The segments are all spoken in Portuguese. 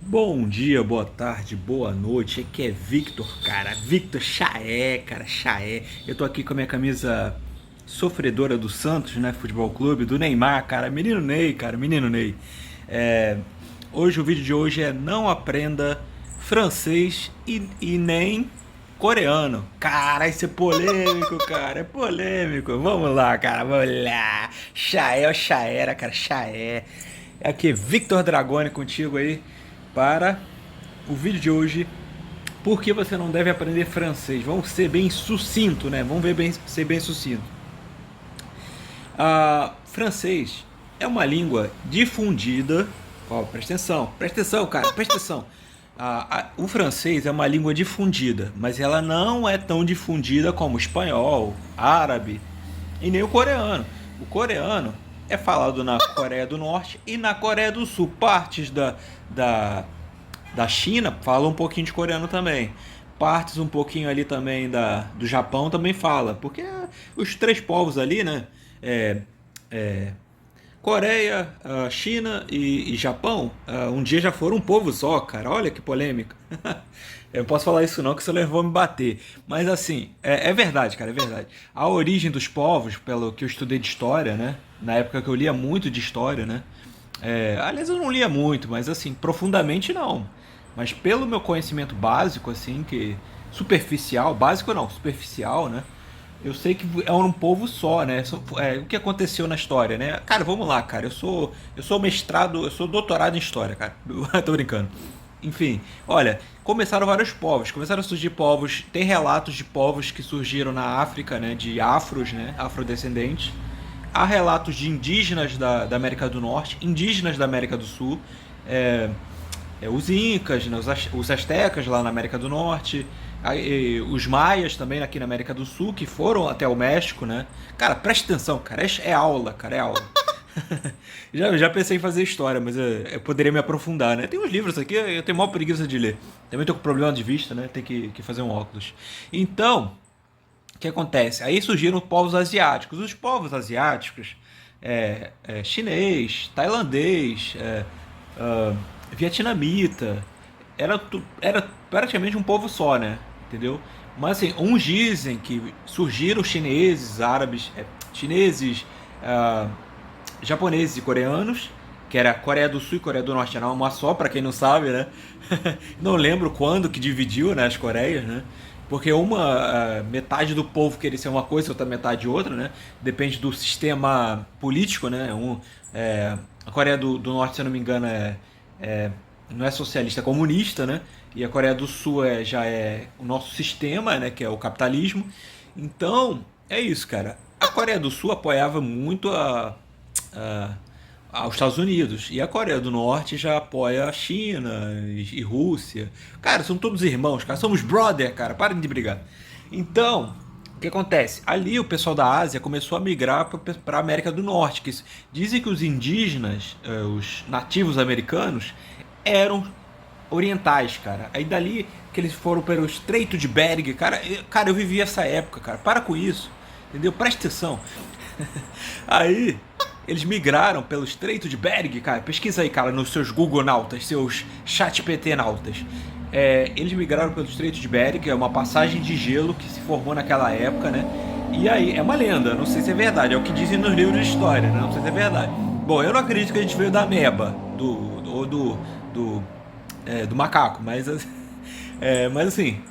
Bom dia, boa tarde, boa noite. Aqui é Victor, cara. Victor Chaé, cara, Chaé. Eu tô aqui com a minha camisa sofredora do Santos, né? Futebol Clube, do Neymar, cara. Menino Ney, cara, menino Ney. É, Hoje, o vídeo de hoje é não aprenda francês e nem coreano. Cara, isso é polêmico, cara. É polêmico. Vamos lá, cara, vamos lá. Chaé, ó, Chaera, cara, Chaé. Aqui, Victor Dragoni contigo aí para o vídeo de hoje. Por que você não deve aprender francês? Vamos ser bem sucinto, né? Vamos ver ser bem sucinto. Francês é uma língua difundida. Ó, presta atenção, cara, presta atenção. O francês é uma língua difundida, mas ela não é tão difundida como o espanhol, árabe e nem o coreano. O coreano é falado na Coreia do Norte e na Coreia do Sul. Partes da, da China falam um pouquinho de coreano também. Partes um pouquinho ali também do Japão também fala. Porque os três povos ali, né? É, é, Coreia, China e Japão, um dia já foram um povo só, cara. Olha que polêmica. Eu não posso falar isso não, que senão eles vão me bater. Mas assim, é verdade, cara, é verdade. A origem dos povos, pelo que eu estudei de história, né? Na época que eu lia muito de história, né? Aliás, eu não lia muito, mas assim, profundamente não. Mas pelo meu conhecimento básico, assim, que superficial, básico não, superficial, né? Eu sei que é um povo só, né? O que aconteceu na história, né? Cara, vamos lá, cara. Eu sou mestrado, eu sou doutorado em história, cara. Tô brincando. Enfim, olha, começaram vários povos, começaram a surgir povos, tem relatos de povos que surgiram na África, né, de afros, né, afrodescendentes. Há relatos de indígenas da América do Norte, indígenas da América do Sul, é, os Incas, né, os Astecas lá na América do Norte, os Maias também aqui na América do Sul, que foram até o México, né? Cara, presta atenção, cara, é aula, cara, é aula. Já pensei em fazer história, mas eu poderia me aprofundar, né? Tem uns livros aqui, eu tenho maior preguiça de ler. Também tô com problema de vista, né? Tem que fazer um óculos. Então, o que acontece? Aí surgiram povos asiáticos. Os povos asiáticos, chinês, tailandês, vietnamita, era praticamente um povo só, né? Entendeu? Mas assim, uns dizem que surgiram chineses, árabes, chineses, ah, japoneses e coreanos, que era Coreia do Sul e Coreia do Norte, era uma só, para quem não sabe, né? Não lembro quando que dividiu, né, as Coreias, né? Porque metade do povo queria ser uma coisa, outra metade outra, né? Depende do sistema político, né? A Coreia do Norte, se eu não me engano, não é socialista, é comunista, né? E a Coreia do Sul já é o nosso sistema, né? Que é o capitalismo. Então, é isso, cara. A Coreia do Sul apoiava muito a- aos Estados Unidos. E a Coreia do Norte já apoia a China e Rússia. Cara, são todos irmãos, cara. Somos brother, cara. Parem de brigar. Então, o que acontece? Ali o pessoal da Ásia começou a migrar para a América do Norte. Dizem que os indígenas, os nativos americanos, eram orientais, cara. Aí dali que eles foram para o Estreito de Bering. Cara, eu vivi essa época, cara. Para com isso. Entendeu? Presta atenção. Aí eles migraram pelo Estreito de Bering, cara. Pesquisa aí, cara, nos seus Google Nautas, seus Chat PT Nautas. Eles migraram pelo Estreito de Bering, é uma passagem de gelo que se formou naquela época, né? E aí, é uma lenda, não sei se é verdade, é o que dizem nos livros de história, né? Não sei se é verdade. Bom, eu não acredito que a gente veio da ameba, do macaco, mas assim,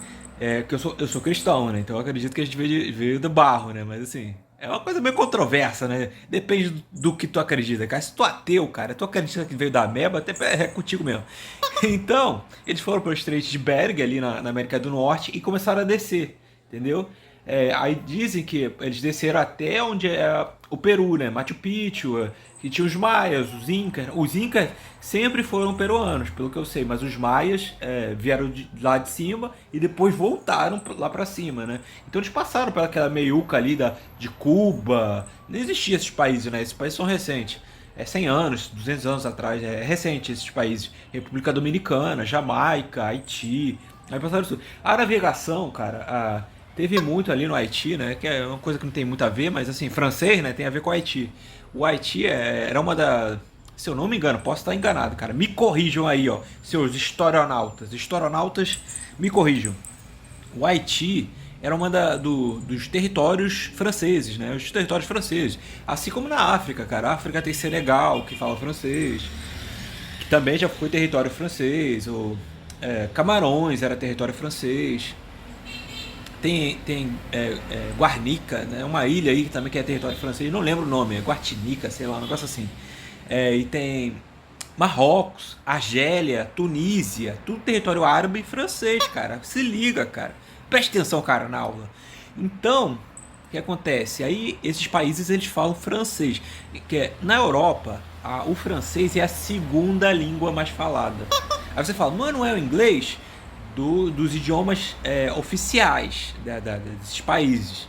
que eu sou cristão, né? Então eu acredito que a gente veio do barro, né? Mas assim, é uma coisa meio controversa, né? Depende do que tu acredita, cara. Se tu é ateu, cara, tu acredita que veio da ameba, até é contigo mesmo. Então, eles foram para o Estreito de Bering, ali na América do Norte, e começaram a descer, entendeu? Aí dizem que eles desceram até onde é o Peru, né? Machu Picchu, que tinha os maias, os incas. Os incas sempre foram peruanos, pelo que eu sei, mas os maias vieram lá de cima e depois voltaram lá para cima, né? Então eles passaram pelaquela meiuca ali de Cuba. Não existia esses países, né? Esses países são recentes. 100 anos, 200 anos atrás, é recente esses países. República Dominicana, Jamaica, Haiti. Aí passaram isso. A navegação, cara, teve muito ali no Haiti, né? Que é uma coisa que não tem muito a ver, mas assim, francês, né? Tem a ver com o Haiti. O Haiti era uma Se eu não me engano, posso estar enganado, cara. Me corrijam aí, ó, seus historionautas. Historionautas, me corrijam. O Haiti era dos territórios franceses, né? Os territórios franceses. Assim como na África, cara. A África tem Senegal, que fala francês, que também já foi território francês. Ou, Camarões era território francês. Tem Guarnica, né? Uma ilha aí que também que é território francês. Não lembro o nome, é Guartinica, sei lá, um negócio assim. E tem Marrocos, Argélia, Tunísia, tudo território árabe e francês, cara. Se liga, cara. Preste atenção, cara, na aula. Então, o que acontece? Aí esses países eles falam francês, que na Europa o francês é a segunda língua mais falada. Aí você fala, mas não é o inglês dos idiomas oficiais desses países.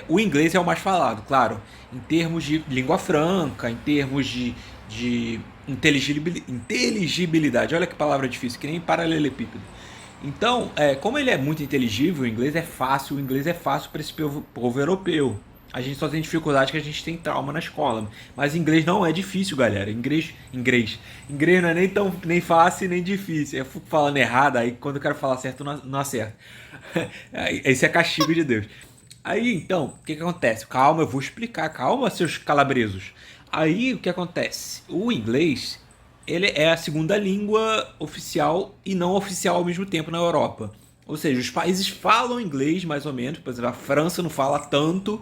O inglês é o mais falado, claro, em termos de língua franca, em termos de inteligibilidade. Olha que palavra difícil, que nem paralelepípedo. Então, como ele é muito inteligível, o inglês é fácil para esse povo europeu. A gente só tem dificuldade que a gente tem trauma na escola. Mas inglês não é difícil, galera. Inglês não é nem fácil nem difícil. Eu fico falando errado, aí quando eu quero falar certo, não acerto. Esse é castigo de Deus. Aí, então, o que acontece? Calma, eu vou explicar. Calma, seus calabresos. Aí, o que acontece? O inglês, ele é a segunda língua oficial e não oficial ao mesmo tempo na Europa. Ou seja, os países falam inglês, mais ou menos. Por exemplo, a França não fala tanto,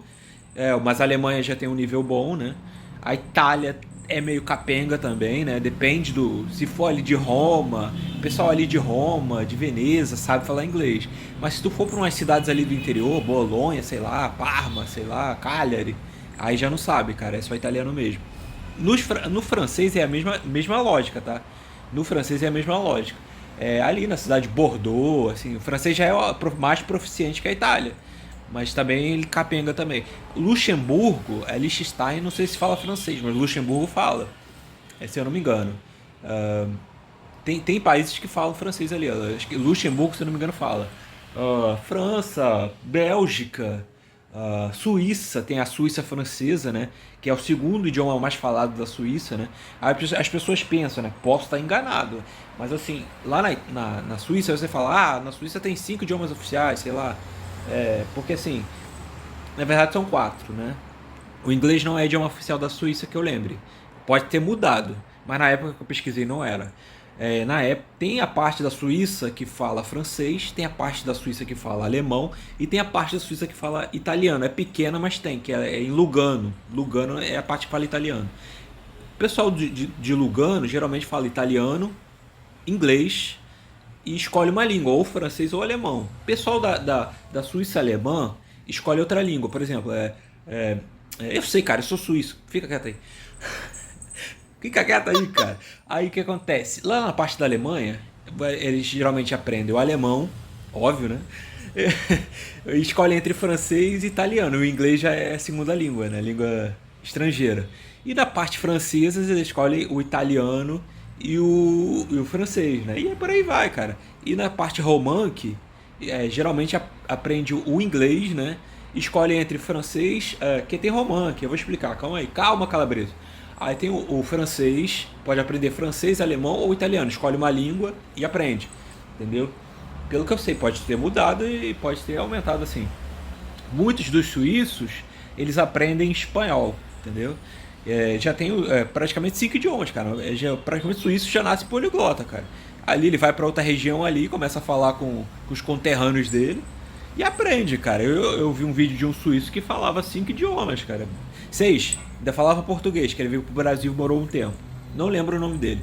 mas a Alemanha já tem um nível bom, né? A Itália é meio capenga também, né? Depende do... Se for ali de Roma, o pessoal ali de Roma, de Veneza, sabe falar inglês. Mas se tu for para umas cidades ali do interior, Bolonha, sei lá, Parma, sei lá, Cagliari, aí já não sabe, cara, é só italiano mesmo. No francês é a mesma lógica, tá? No francês é a mesma lógica. Ali na cidade de Bordeaux, assim, o francês já é mais proficiente que a Itália. Mas também ele capenga também. Luxemburgo, Liechtenstein, não sei se fala francês, mas Luxemburgo fala, se eu não me engano. Tem países que falam francês ali. Acho que Luxemburgo, se eu não me engano, fala. França, Bélgica, Suíça, tem a Suíça francesa, né? Que é o segundo idioma mais falado da Suíça, né? Aí as pessoas pensam, né? Posso estar enganado. Mas assim, lá na Suíça, você fala, na Suíça tem 5 idiomas oficiais, sei lá. Porque assim, na verdade são 4, né? O inglês não é idioma oficial da Suíça que eu lembre. Pode ter mudado, mas na época que eu pesquisei não era. Na época, tem a parte da Suíça que fala francês, tem a parte da Suíça que fala alemão e tem a parte da Suíça que fala italiano. É pequena, mas tem, que é em Lugano. Lugano é a parte que fala italiano. O pessoal de Lugano geralmente fala italiano, inglês e escolhe uma língua, ou francês ou alemão. O pessoal da Suíça alemã escolhe outra língua, por exemplo. Eu sei, cara, eu sou suíço, fica quieto aí. Fica quieto aí, cara. Aí o que acontece? Lá na parte da Alemanha, eles geralmente aprendem o alemão, óbvio, né? Escolhem entre francês e italiano. O inglês já é a segunda língua, né? Língua estrangeira. E na parte francesa, eles escolhem o italiano e o francês, né? E por aí vai, cara. E na parte românque, geralmente aprende o inglês, né? Escolhe entre francês, que tem românque. Eu vou explicar, calma aí. Calma, calabreso. Aí tem o francês, pode aprender francês, alemão ou italiano. Escolhe uma língua e aprende, entendeu? Pelo que eu sei, pode ter mudado e pode ter aumentado assim. Muitos dos suíços, eles aprendem espanhol, entendeu? Já tem praticamente 5 idiomas, cara. Praticamente o suíço já nasce poliglota, cara. Ali ele vai para outra região ali, começa a falar com os conterrâneos dele e aprende, cara. Eu vi um vídeo de um suíço que falava 5 idiomas, cara. 6. Ainda falava português, que ele veio pro Brasil e morou um tempo. Não lembro o nome dele.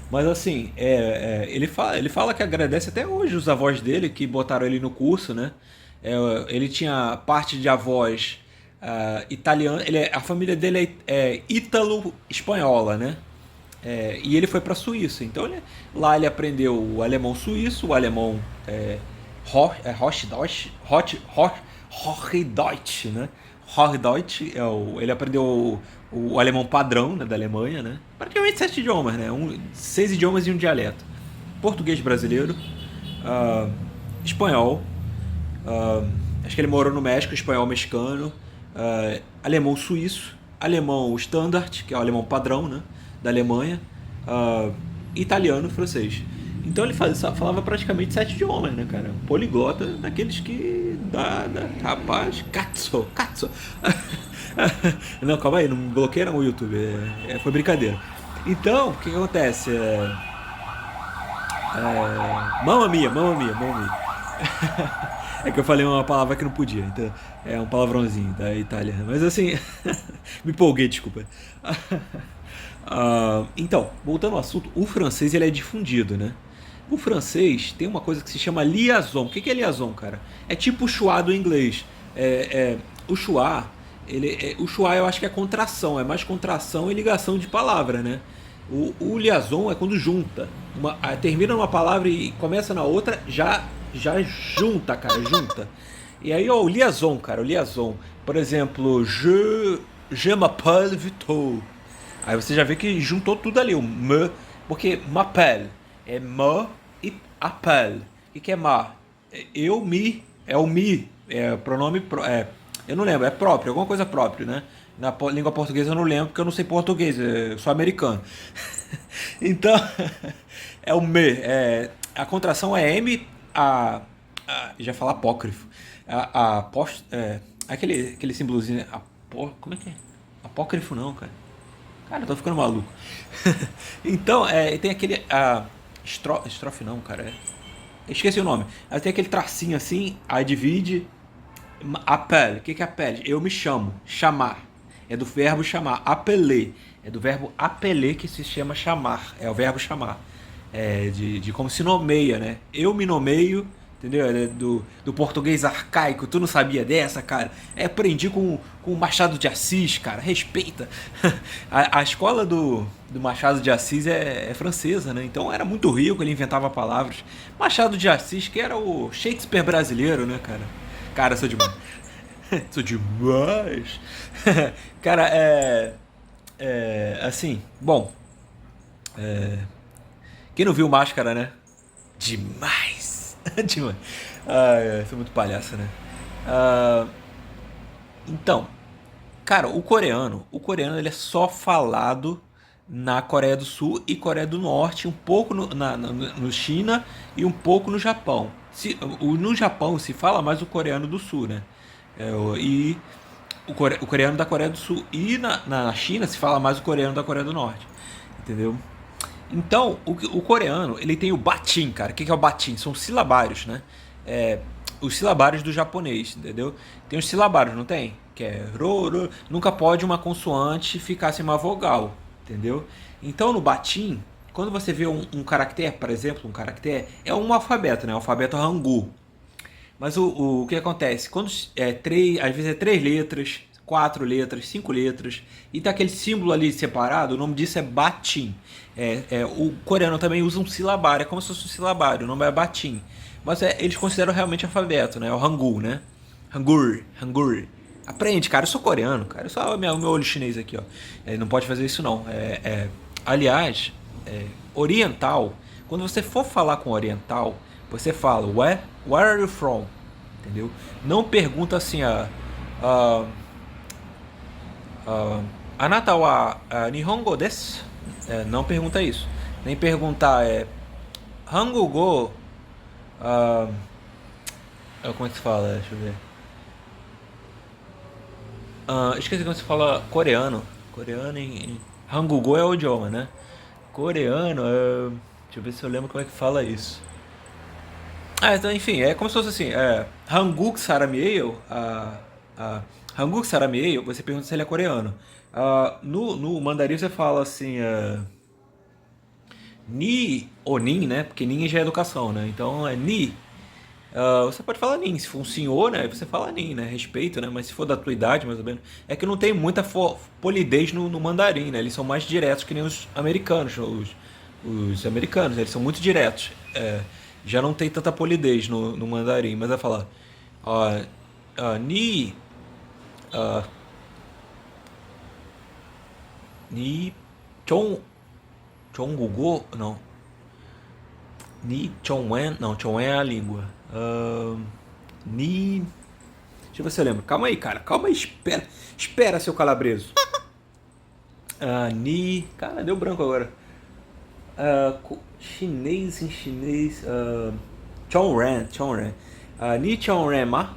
Mas assim, ele fala que agradece até hoje os avós dele que botaram ele no curso, né? Ele tinha parte de avós italiana, a família dele é ítalo-espanhola, né? E ele foi para a Suíça. Então lá ele aprendeu o alemão suíço, o alemão Hochdeutsch, né? Hochdeutsch ele aprendeu o alemão padrão, né, da Alemanha, né? Praticamente 7 idiomas, né? 6 idiomas e um dialeto. Português brasileiro, espanhol, acho que ele morou no México, espanhol mexicano, alemão suíço, alemão standard, que é o alemão padrão, né? da Alemanha, ah, italiano e francês. Então ele falava praticamente 7 idiomas, né, cara? Um poliglota daqueles que rapaz, cazzo. Não, calma aí, não me bloqueia não o YouTube, foi brincadeira. Então, o que acontece? Mamma mia, mamma mia, mamma mia. É que eu falei uma palavra que não podia, então é um palavrãozinho da Itália. Mas assim, me empolguei, desculpa. Então, voltando ao assunto, o francês ele é difundido, né? O francês tem uma coisa que se chama liaison. O que é liaison, cara? É tipo o schwa do inglês. O schwa, o schwa eu acho que é contração, é mais contração e ligação de palavra, né? O liaison é quando junta. Termina numa palavra e começa na outra, já junta, cara, junta. E aí, ó, o liaison, cara, o liaison. Por exemplo, je m'appelle Vitor. Aí você já vê que juntou tudo ali, o me, porque m'appelle é me e appelle. O que é ma? Eu, me, é o me, é pronome, eu não lembro, é próprio, alguma coisa própria, né? Na língua portuguesa eu não lembro porque eu não sei português, eu sou americano. Então, é o me, a contração é M, já falar apócrifo, aquele símbolozinho, como é que é? Apócrifo não, cara. Cara, eu tô ficando maluco. Então, tem aquele. Estrofe não, cara. Esqueci o nome. Aí tem aquele tracinho assim, aí divide. Appelle. O que é appelle? Eu me chamo. Chamar. É do verbo chamar. Appeler. É do verbo appeler que se chama chamar. É o verbo chamar. De como se nomeia, né? Eu me nomeio. Entendeu? Do português arcaico. Tu não sabia dessa, cara? Aprendi com o Machado de Assis, cara. Respeita. A escola do Machado de Assis é francesa, né? Então era muito rico, ele inventava palavras. Machado de Assis, que era o Shakespeare brasileiro, né, cara? Cara, sou demais. Sou demais. Cara, assim, bom. Quem não viu Máscara, né? Demais. Demais. Sou muito palhaça, né? Então, cara, o coreano ele é só falado na Coreia do Sul e Coreia do Norte, um pouco no China e um pouco no Japão. No Japão se fala mais o coreano do Sul, né? E o coreano da Coreia do Sul. E na China se fala mais o coreano da Coreia do Norte. Entendeu? Então, o coreano, ele tem o batin, cara. O que é o batin? São silabários, né? Os silabários do japonês, entendeu? Tem os silabários, não tem? Que é ro, ro. Nunca pode uma consoante ficar sem uma vogal, entendeu? Então, no batin, quando você vê um caractere, por exemplo, um caractere, é um alfabeto, né? O alfabeto Hangul. Mas o que acontece? Quando às vezes é 3 letras, 4 letras, 5 letras, e tá aquele símbolo ali separado, o nome disso é batin. O coreano também usa um silabário, é como se fosse um silabário, o nome é batin. Mas eles consideram realmente alfabeto, né? É o Hangul, né? Hangul. Aprende, cara, eu sou coreano, cara. Eu sou o meu olho chinês aqui, ó. Não pode fazer isso não. Aliás, oriental, quando você for falar com oriental, você fala, where are you from? Entendeu? Não pergunta assim, Anata wa Nihongo desu? Não pergunta isso. Nem perguntar Hangugo. Como é que se fala? Deixa eu ver. Esqueci como se fala coreano. Coreano em Hangugo é o idioma, né? Coreano, deixa eu ver se eu lembro como é que fala isso. Então, enfim, é como se fosse assim, Hanguk Saramyeyo, Hanguk Saramyeyo, você pergunta se ele é coreano. No mandarim você fala assim, Ni ou Nin, né? Porque Nin já é educação, né? Então é Ni. Você pode falar Nin, se for um senhor, né? Você fala Nin, né? Respeito, né? Mas se for da tua idade, mais ou menos. É que não tem muita polidez no mandarim, né? Eles são mais diretos que nem os americanos. Os americanos, eles são muito diretos. Já não tem tanta polidez no mandarim, mas vai falar Ni. Ni. Chong. Chongugo? Não. Ni Chongwen. Não, Chongwen é a língua. Ni. Deixa eu ver se eu lembro. Calma aí, cara. Calma aí, espera. Espera, seu calabreso. Cara, deu branco agora. Chinês em chinês. Chongren, Chongren. Ni Chongren ma.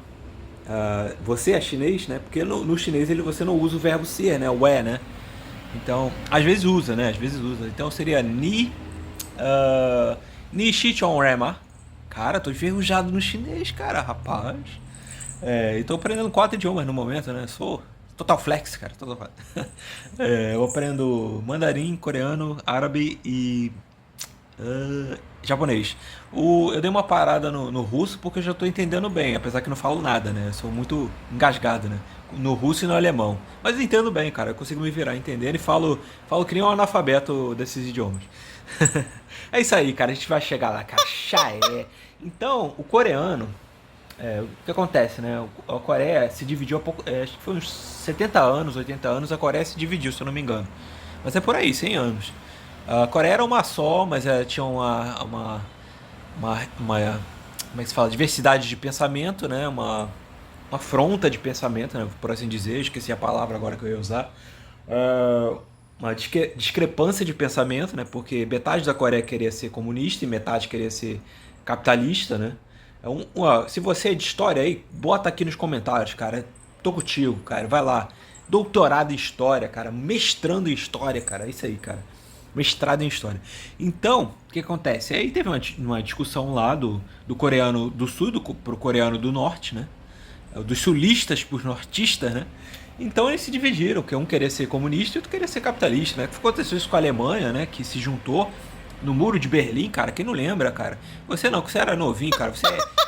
Você é chinês, né? Porque no chinês você não usa o verbo ser, né? O é, né? Então, às vezes usa, né? Às vezes usa. Então seria Ni Shi Chongren ma. Cara, tô enferrujado no chinês, cara, rapaz. E tô aprendendo 4 idiomas no momento, né? Sou total flex, cara. Total flex. Eu aprendo mandarim, coreano, árabe e japonês. Eu dei uma parada no russo porque eu já tô entendendo bem, apesar que não falo nada, né? Eu sou muito engasgado, né? No russo e no alemão. Mas eu entendo bem, cara. Eu consigo me virar entendendo e falo que nem um analfabeto desses idiomas. É isso aí, cara. A gente vai chegar lá, cara. Então, o coreano, o que acontece, né? A Coreia se dividiu há pouco. Acho que foi uns 70 anos, 80 anos, a Coreia se dividiu, se eu não me engano. Mas é por aí, 100 anos. A Coreia era uma só, mas tinha como é que se fala? Diversidade de pensamento, né? Uma afronta de pensamento, né? Por assim dizer. Esqueci a palavra agora que eu ia usar. Ah, uma discrepância de pensamento, né? Porque metade da Coreia queria ser comunista e metade queria ser capitalista, né? Se você é de história aí, bota aqui nos comentários, cara. Tô contigo, cara. Vai lá. Doutorado em história, cara. Mestrando em história, cara. É isso aí, cara. Mestrado em história. Então, o que acontece? Aí teve uma discussão lá do coreano do sul pro coreano do norte, né? Dos sulistas pros nortistas, né? Então eles se dividiram, que um queria ser comunista e outro queria ser capitalista, né? Aconteceu isso com a Alemanha, né? Que se juntou no Muro de Berlim, cara. Quem não lembra, cara? Você não, que você era novinho, cara.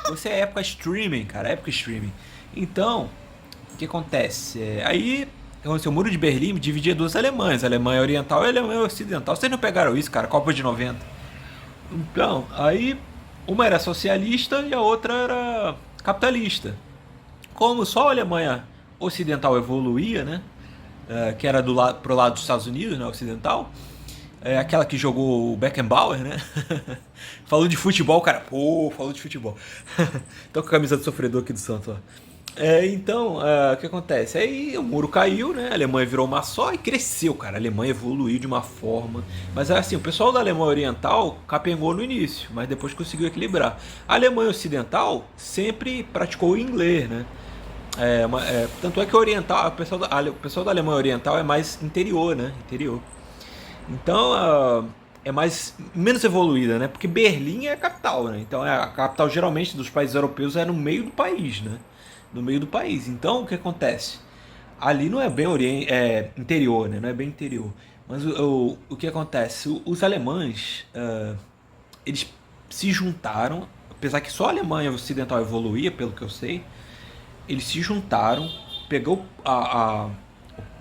Você é época streaming, cara. Época streaming. Então, o que acontece? Aí aconteceu o Muro de Berlim dividia duas Alemanhas, a Alemanha Oriental e a Alemanha Ocidental. Vocês não pegaram isso, cara? Copa de 90. Então, aí uma era socialista e a outra era capitalista. Como só a Alemanha Ocidental evoluía, né? Que era pro lado dos Estados Unidos, né? Ocidental. Aquela que jogou o Beckenbauer, né? Falou de futebol, cara. Pô, falou de futebol. Tô com a camisa do sofredor aqui do Santos, ó. Então, o que acontece? Aí o muro caiu, né? A Alemanha virou uma só e cresceu, cara. A Alemanha evoluiu de uma forma. Mas assim, o pessoal da Alemanha Oriental capengou no início, mas depois conseguiu equilibrar. A Alemanha Ocidental sempre praticou o inglês, né? Tanto é que o pessoal da Alemanha Oriental é mais interior, né? Interior. Então, é menos evoluída, né? Porque Berlim é a capital, né? Então, a capital geralmente dos países europeus é no meio do país, né? No meio do país. Então, o que acontece? Ali não é bem interior, né? Não é bem interior. Mas o que acontece? Os alemães, eles se juntaram, apesar que só a Alemanha Ocidental evoluía, pelo que eu sei, eles se juntaram, pegou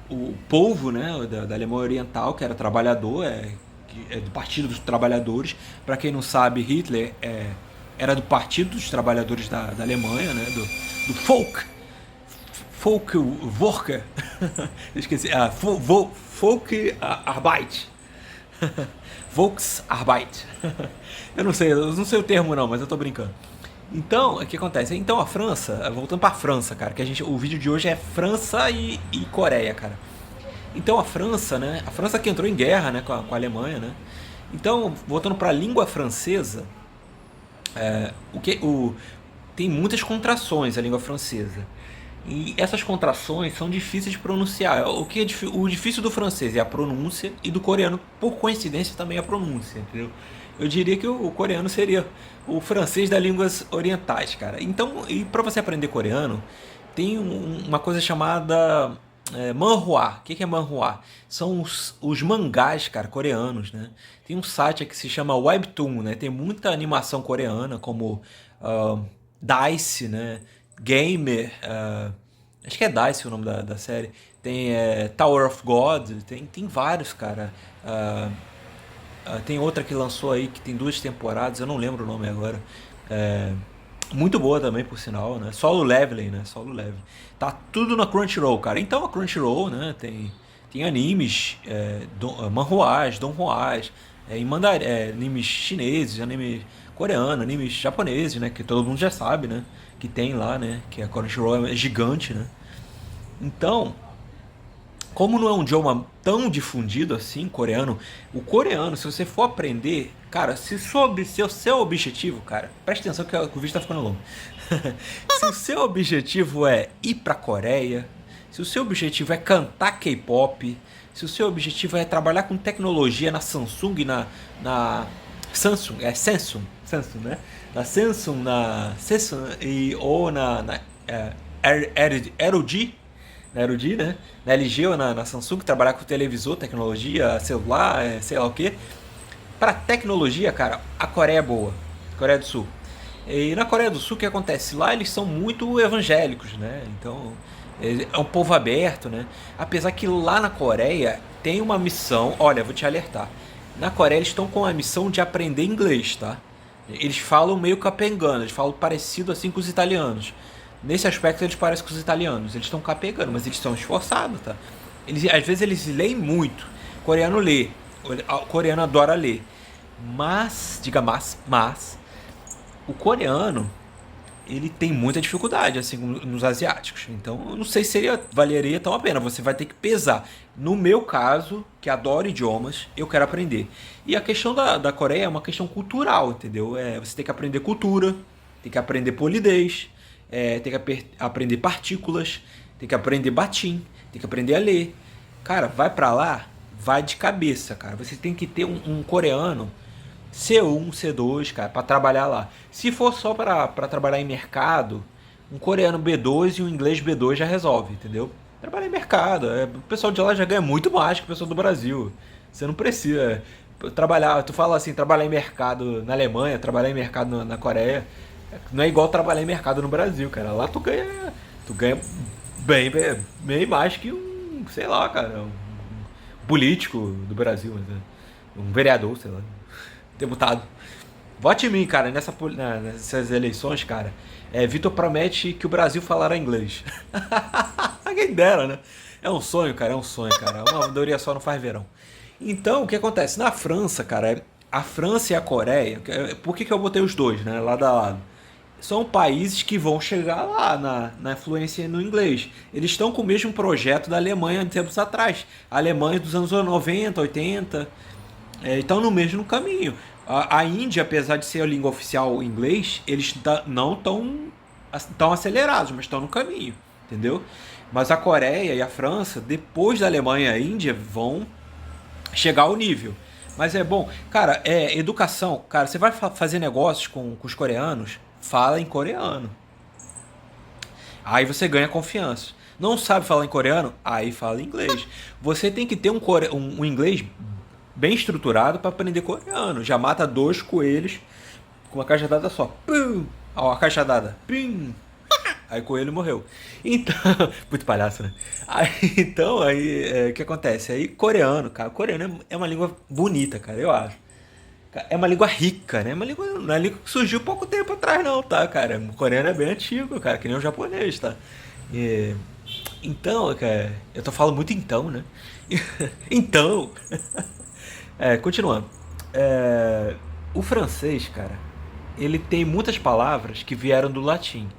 o povo, né, da Alemanha Oriental, que era trabalhador, que é do Partido dos Trabalhadores. Para quem não sabe, Hitler era do Partido dos Trabalhadores da Alemanha, né, do Volksworker. Esqueci. Volksarbeit. Volksarbeit. Eu não sei o termo não, mas eu tô brincando. Então, o que acontece? Então a França, voltando pra França, cara, que o vídeo de hoje é França e Coreia, cara. Então a França, né? A França que entrou em guerra, né, com a Alemanha, né? Então, voltando para a língua francesa, o que tem muitas contrações a língua francesa. E essas contrações são difíceis de pronunciar. O difícil do francês é a pronúncia e do coreano, por coincidência, também a pronúncia, entendeu? Eu diria que o coreano seria o francês das línguas orientais, cara. Então, e para você aprender coreano, tem uma coisa chamada manhua. O que é manhua? São os mangás, cara, coreanos, né? Tem um site que se chama Webtoon, né? Tem muita animação coreana, como Dice, né? Gamer, acho que é Dice o nome da série. Tem Tower of God, tem vários, cara. Tem outra que lançou aí que tem 2 temporadas, eu não lembro o nome agora. Muito boa também, por sinal, né? Solo Leveling, né? Solo Leveling. Tá tudo na Crunchyroll, cara. Então a Crunchyroll, né? Tem animes, manhwas, donghwas, animes chineses, animes coreanos, animes japoneses, né? Que todo mundo já sabe, né? Que tem lá, né? Que a Crunchyroll é gigante, né? Então, como não é um idioma tão difundido assim, coreano, o coreano, se você for aprender, cara, se o seu objetivo, cara, presta atenção que o vídeo tá ficando longo. Se o seu objetivo é ir pra Coreia, se o seu objetivo é cantar K-pop, se o seu objetivo é trabalhar com tecnologia na Samsung, na Samsung, Samsung, né? Na Samsung, ou ROG, na LG, né? Na LG ou na Samsung, trabalhar com televisor, tecnologia, celular, sei lá o que. Para tecnologia, cara, a Coreia é boa. Coreia do Sul. E na Coreia do Sul, o que acontece? Lá eles são muito evangélicos, né? Então, é um povo aberto, né? Apesar que lá na Coreia tem uma missão. Olha, vou te alertar. Na Coreia eles estão com a missão de aprender inglês, tá? Eles falam meio capengano, eles falam parecido assim com os italianos. Nesse aspecto eles parecem com os italianos, eles estão capengando, mas eles estão esforçados, tá? Às vezes eles leem muito. O coreano lê, o coreano adora ler. Mas o coreano ele tem muita dificuldade, assim, nos asiáticos. Então, eu não sei se valeria tão a pena. Você vai ter que pesar. No meu caso, que adoro idiomas, eu quero aprender. E a questão da Coreia é uma questão cultural, entendeu? Você tem que aprender cultura, tem que aprender polidez, tem que aprender partículas, tem que aprender batim, tem que aprender a ler. Cara, vai pra lá, vai de cabeça, cara. Você tem que ter um coreano C1, C2, cara, para trabalhar lá. Se for só para trabalhar em mercado, um coreano B2 e um inglês B2 já resolve, entendeu? Trabalhar em mercado, o pessoal de lá já ganha muito mais que o pessoal do Brasil. Você não precisa trabalhar, tu fala assim, trabalhar em mercado na Alemanha, trabalhar em mercado na Coreia, não é igual trabalhar em mercado no Brasil, cara. Lá tu ganha bem mais que um, sei lá, cara, um político do Brasil, um vereador, sei lá, deputado. Vote em mim, cara, nessas eleições, cara. Vitor promete que o Brasil falará inglês. Quem dera, né? É um sonho, cara, é um sonho, cara. Uma andorinha só não faz verão. Então, o que acontece? Na França, cara, a França e a Coreia, por que eu botei os dois, né, lado a lado? São países que vão chegar lá na fluência no inglês. Eles estão com o mesmo projeto da Alemanha de tempos atrás. A Alemanha dos anos 90, 80, estão no mesmo caminho. A Índia, apesar de ser a língua oficial o inglês, eles não estão tão acelerados, mas estão no caminho, entendeu? Mas a Coreia e a França, depois da Alemanha e a Índia, vão chegar ao nível. Mas é bom, cara, educação, cara, você vai fazer negócios com os coreanos, fala em coreano. Aí você ganha confiança. Não sabe falar em coreano? Aí fala inglês. Você tem que ter um inglês bem estruturado para aprender coreano. Já mata dois coelhos com uma cajadada só. Pum! Ó, a cajadada. Pim! Aí o coelho morreu. Então, muito palhaço, né? Aí, o que acontece? Aí, coreano, cara. Coreano é uma língua bonita, cara, eu acho. É uma língua rica, né? Não é uma língua que surgiu pouco tempo atrás, não, tá, cara? O coreano é bem antigo, cara, que nem o japonês, tá? E, então, cara, eu tô falando muito então, né? Então, continuando. O francês, cara, ele tem muitas palavras que vieram do latim.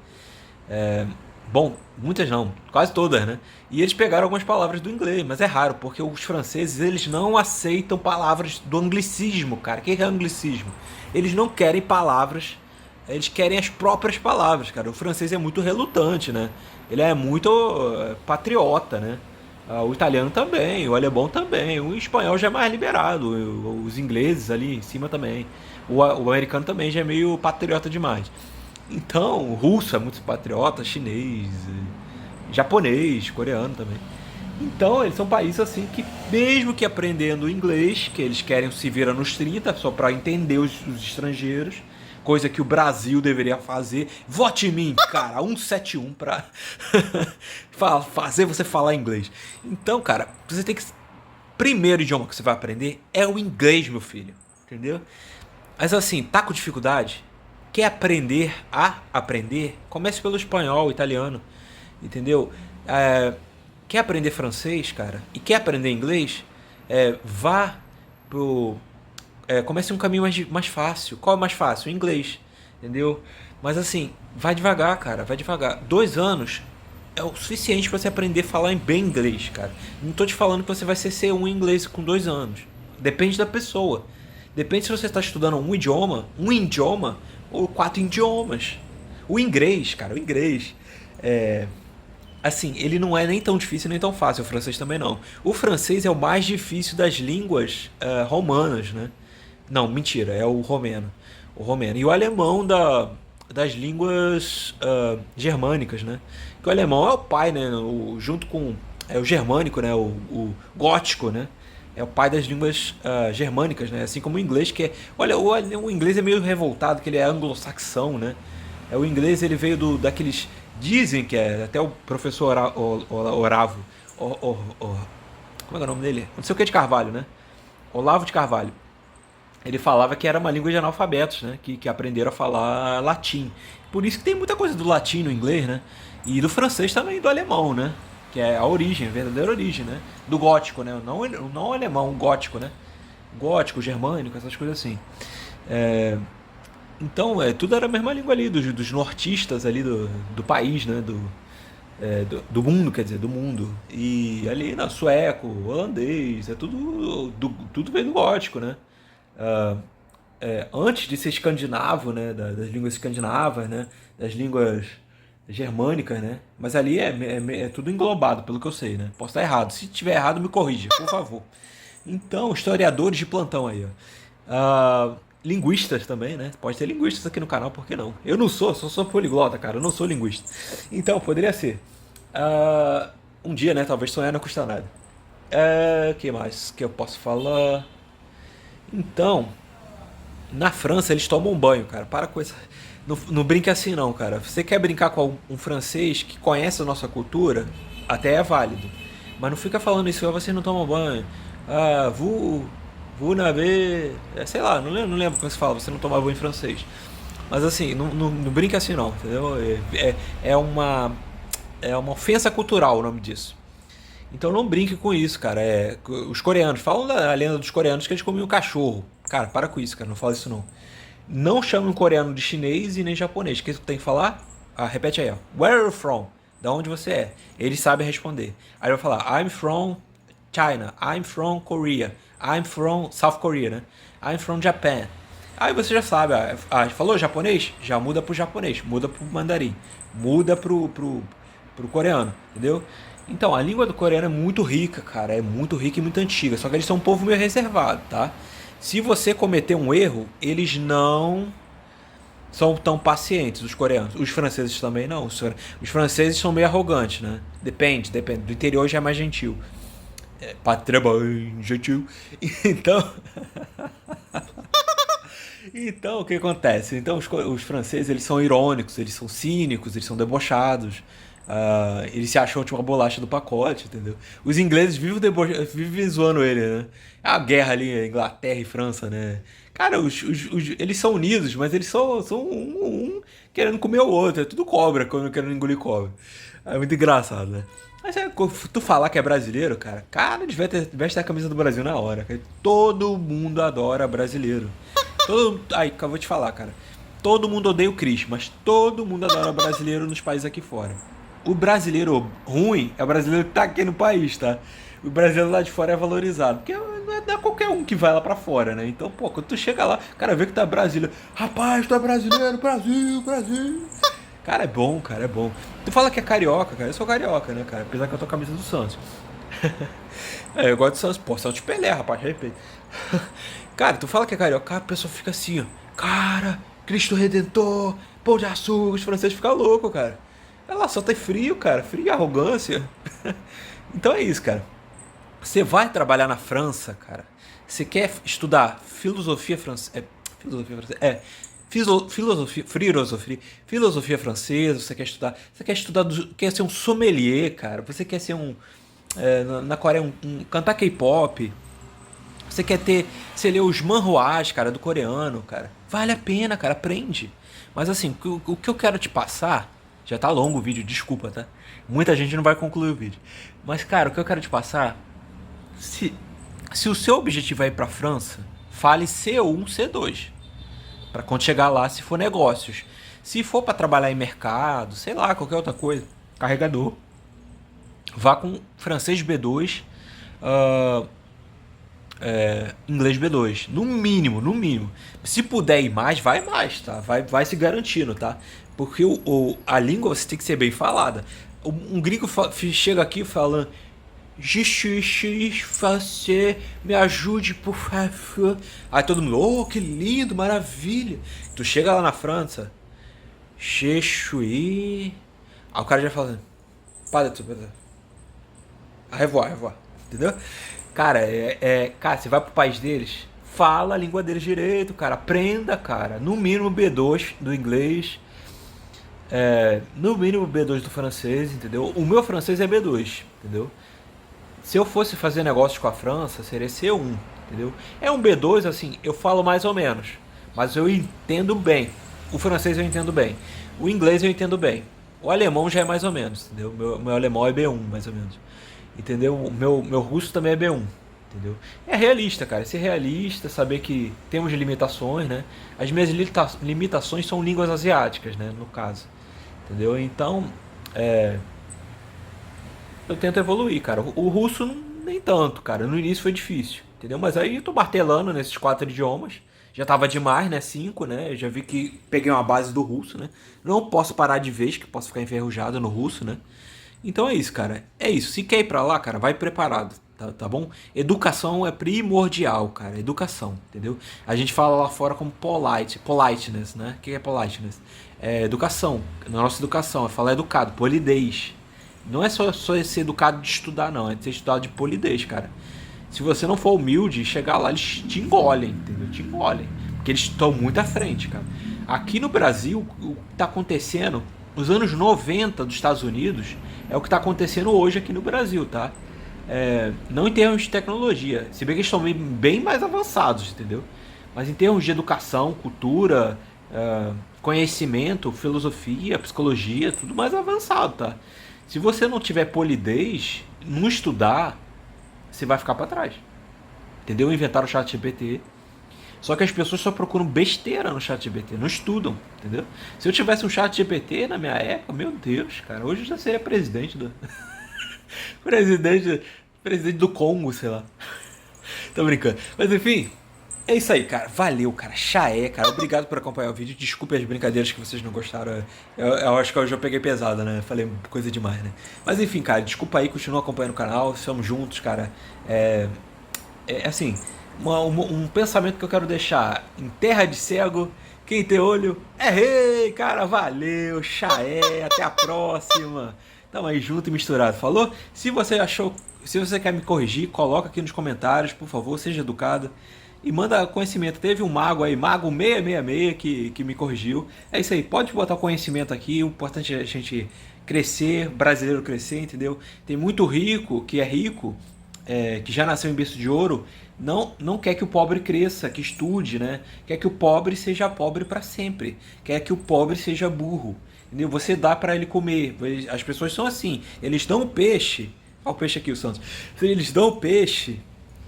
Bom, muitas não, quase todas, né? E eles pegaram algumas palavras do inglês, mas é raro, porque os franceses, eles não aceitam palavras do anglicismo, cara. O que é anglicismo? Eles não querem palavras, eles querem as próprias palavras, cara. O francês é muito relutante, né? Ele é muito patriota, né? O italiano também, o alemão também, o espanhol já é mais liberado, os ingleses ali em cima também. O americano também já é meio patriota demais. Então, o russo é muito patriota, chinês, japonês, coreano também. Então, eles são países assim que, mesmo que aprendendo inglês, que eles querem se virar nos 30 só para entender os estrangeiros, coisa que o Brasil deveria fazer. Vote em mim, cara, 171 para fazer você falar inglês. Então, cara, você tem que. Primeiro idioma que você vai aprender é o inglês, meu filho, entendeu? Mas assim, tá com dificuldade? Quer aprender a aprender? Comece pelo espanhol, italiano, entendeu? Quer aprender francês, cara? E quer aprender inglês? Vá pro... comece um caminho mais fácil. Qual é mais fácil? O inglês, entendeu? Mas assim, vai devagar, cara, vai devagar. 2 anos é o suficiente para você aprender a falar bem inglês, cara. Não tô te falando que você vai ser C1 em inglês com 2 anos. Depende da pessoa. Depende se você está estudando um idioma ou 4 idiomas. O inglês, cara, o inglês. É, assim, ele não é nem tão difícil nem tão fácil, o francês também não. O francês é o mais difícil das línguas romanas, né? Não, mentira, é o romeno. O romeno. E o alemão das línguas germânicas, né? Que o alemão é o pai, né? Junto com o germânico, né? Gótico, né? É o pai das línguas germânicas, né? Assim como o inglês, que é. Olha, o inglês é meio revoltado, que ele é anglo-saxão, né? O inglês ele veio daqueles. Dizem que é. Até o professor Oravo. Como é que é o nome dele? Não sei o que de Carvalho, né? Olavo de Carvalho. Ele falava que era uma língua de analfabetos, né? Que aprenderam a falar latim. Por isso que tem muita coisa do latim no inglês, né? E do francês também, do alemão, né? Que é a origem, a verdadeira origem, né? Do gótico, né? Não o alemão, o gótico, né? Gótico, germânico, essas coisas assim. É, então, tudo era a mesma língua ali, dos nortistas ali do país, né? Do mundo, quer dizer, do mundo. E ali, na sueco, holandês, é tudo veio do gótico, né? Ah, antes de ser escandinavo, né, das línguas escandinavas, né, das línguas germânicas, né, mas ali é tudo englobado, pelo que eu sei, né, posso estar errado, se tiver errado me corrija, por favor. Então, historiadores de plantão aí, ó. Linguistas também, né, pode ter linguistas aqui no canal, por que não? Eu não sou poliglota, cara, eu não sou linguista, então poderia ser. Ah, um dia, né, talvez sonhar não custa nada. Que mais que eu posso falar? Então, na França eles tomam banho, cara. Para com isso. Não, não brinque assim não, cara. Você quer brincar com um francês que conhece a nossa cultura, até é válido. Mas não fica falando isso, vocês não tomam banho. Vous n'avez. Sei lá, não lembro como se fala, você não toma banho em francês. Mas assim, não brinque assim não, entendeu? É uma. É uma ofensa cultural o nome disso. Então não brinque com isso, cara. Os coreanos, falam da lenda dos coreanos que eles comiam cachorro. Cara, para com isso, cara. Não fala isso não. Não chame um coreano de chinês e nem japonês. O que você tem que falar? Repete aí, ó. Where are you from? Da onde você é? Ele sabe responder. Aí ele vai falar, I'm from China. I'm from Korea. I'm from South Korea, né? I'm from Japan. Aí você já sabe, falou japonês? Já muda pro japonês, muda pro mandarim, muda pro coreano, entendeu? Então, a língua do coreano é muito rica, cara, é muito rica e muito antiga, só que eles são um povo meio reservado, tá? Se você cometer um erro, eles não são tão pacientes, os coreanos. Os franceses também não. Os franceses são meio arrogantes, né? Depende. Do interior já é mais gentil. Patrão gentil. Então, então, o que acontece? Então, os franceses, eles são irônicos, eles são cínicos, eles são debochados. Eles se acham a última bolacha do pacote, entendeu? Os ingleses vivem zoando ele, né? É a guerra ali, Inglaterra e França, né? Cara, eles são unidos, mas eles são um querendo comer o outro. É tudo cobra, querendo engolir cobra. É muito engraçado, né? Mas tu falar que é brasileiro, cara, eles vestem a camisa do Brasil na hora. Cara. Todo mundo adora brasileiro. Aí, que eu vou te falar, cara. Todo mundo odeia o Cris, mas todo mundo adora brasileiro nos países aqui fora. O brasileiro ruim é o brasileiro que tá aqui no país, tá? O brasileiro lá de fora é valorizado. Porque não é qualquer um que vai lá pra fora, né? Então, pô, quando tu chega lá, o cara vê que tá brasileiro. Rapaz, tu é brasileiro, Brasil, Brasil. Cara, é bom, cara, é bom. Tu fala que é carioca, cara. Eu sou carioca, né, cara? Apesar que eu tô com a camisa do Santos. Eu gosto do Santos. Pô, Santos Pelé, rapaz, respeito. Cara, tu fala que é carioca, cara, a pessoa fica assim, ó. Cara, Cristo Redentor, pão de açúcar, os franceses ficam loucos, cara. Ela só tá frio, cara. Frio e arrogância. Então é isso, cara. Você vai trabalhar na França, cara. Você quer estudar filosofia francesa. Filosofia francesa. Filosofia francesa. Você quer estudar. Quer ser um sommelier, cara. Você quer ser um. Na Coreia, cantar K-pop. Você lê os manhwas, cara, do coreano, cara. Vale a pena, cara. Aprende. Mas assim, o que eu quero te passar. Já tá longo o vídeo, desculpa, tá? Muita gente não vai concluir o vídeo. Mas, cara, o que eu quero te passar. Se o seu objetivo é ir pra França, fale C1, C2. Pra quando chegar lá, se for negócios. Se for pra trabalhar em mercado, sei lá, qualquer outra coisa. Carregador. vá com francês B2, ah, inglês B2, no mínimo, no mínimo. Se puder ir mais, vai mais, tá? Vai se garantindo, tá? Porque a língua você tem que ser bem falada. Um gringo chega aqui falando Je suis français, me ajude por favor. Aí todo mundo, oh, que lindo, maravilha. Tu chega lá na França, Je suis. Aí o cara já fala, para tudo, revoar, revoar, entendeu? Cara, cara, você vai pro país deles, fala a língua deles direito, cara, aprenda, cara, no mínimo B2 do inglês, no mínimo B2 do francês, entendeu? O meu francês é B2, entendeu? Se eu fosse fazer negócios com a França, seria C1, entendeu? É um B2, assim, eu falo mais ou menos, mas eu entendo bem. O francês eu entendo bem. O inglês eu entendo bem. O alemão já é mais ou menos, entendeu? Meu alemão é B1, mais ou menos. Entendeu? Meu russo também é B1, entendeu? É realista, cara. Ser realista, saber que temos limitações, né? As minhas limitações são línguas asiáticas, né? No caso, entendeu? Então, eu tento evoluir, cara. O russo nem tanto, cara. No início foi difícil, entendeu? Mas aí eu tô martelando nesses 4 idiomas. Já tava demais, né? 5, né? Eu já vi que peguei uma base do russo, né? Não posso parar de vez, que posso ficar enferrujado no russo, né? Então é isso, cara. É isso. Se quer ir pra lá, cara, vai preparado, tá bom? Educação é primordial, cara. Educação, entendeu? A gente fala lá fora como politeness, né? O que é politeness? É educação. Na nossa educação, é falar educado, polidez. Não é só ser educado de estudar, não. É ser estudado de polidez, cara. Se você não for humilde, chegar lá, eles te engolem, entendeu? Te engolem. Porque eles estão muito à frente, cara. Aqui no Brasil, o que tá acontecendo, nos anos 90 dos Estados Unidos, é o que está acontecendo hoje aqui no Brasil, tá? Não em termos de tecnologia, se bem que eles estão bem mais avançados, entendeu? Mas em termos de educação, cultura, conhecimento, filosofia, psicologia, tudo mais avançado, tá? Se você não tiver polidez, não estudar, você vai ficar para trás. Entendeu? Inventaram o chat GPT. Só que as pessoas só procuram besteira no chat GPT, não estudam, entendeu? Se eu tivesse um chat GPT na minha época, meu Deus, cara, hoje eu já seria presidente do... presidente do Congo, sei lá. Tô brincando. Mas enfim, é isso aí, cara. Valeu, cara. Chaé, cara. Obrigado por acompanhar o vídeo. Desculpe as brincadeiras que vocês não gostaram. Eu acho que hoje eu peguei pesada, né? Falei coisa demais, né? Mas enfim, cara, desculpa aí. Continua acompanhando o canal. Estamos juntos, cara. Assim, um pensamento que eu quero deixar. Em terra de cego, quem tem olho é rei, cara. Valeu, chaé. Até a próxima. Tamo aí junto e misturado. Falou? Se você quer me corrigir, coloca aqui nos comentários, por favor. Seja educado. E manda conhecimento. Teve um mago aí, mago 666, que me corrigiu. É isso aí, pode botar conhecimento aqui. O importante é a gente crescer, brasileiro crescer, entendeu? Tem muito rico, que é rico, que já nasceu em berço de ouro, não quer que o pobre cresça, que estude, né? Quer que o pobre seja pobre para sempre. Quer que o pobre seja burro. Entendeu? Você dá para ele comer. As pessoas são assim. Eles dão o peixe. Olha o peixe aqui, o Santos. Eles dão o peixe,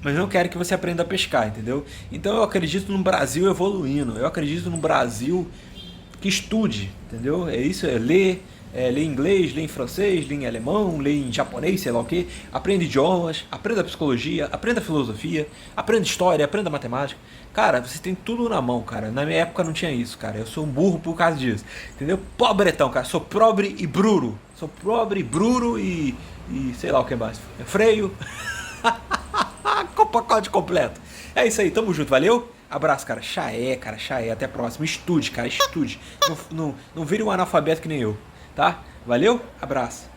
mas não querem que você aprenda a pescar, entendeu? Então eu acredito no Brasil evoluindo. Eu acredito no Brasil que estude, entendeu? É isso, ler inglês, ler em francês, ler em alemão, ler em japonês, sei lá o que. Aprenda idiomas, aprenda psicologia, aprenda filosofia, aprenda história, aprenda matemática. Cara, você tem tudo na mão, cara. Na minha época não tinha isso, cara. Eu sou um burro por causa disso, entendeu? Pobretão, cara. Sou pobre e bruro. Sou pobre, bruro e sei lá o que mais. Freio. Com o pacote completo. É isso aí, tamo junto, valeu? Abraço, cara. Chaé, cara, chaé. Até a próxima. Estude, cara, estude. Não vire um analfabeto que nem eu, tá? Valeu? Abraço.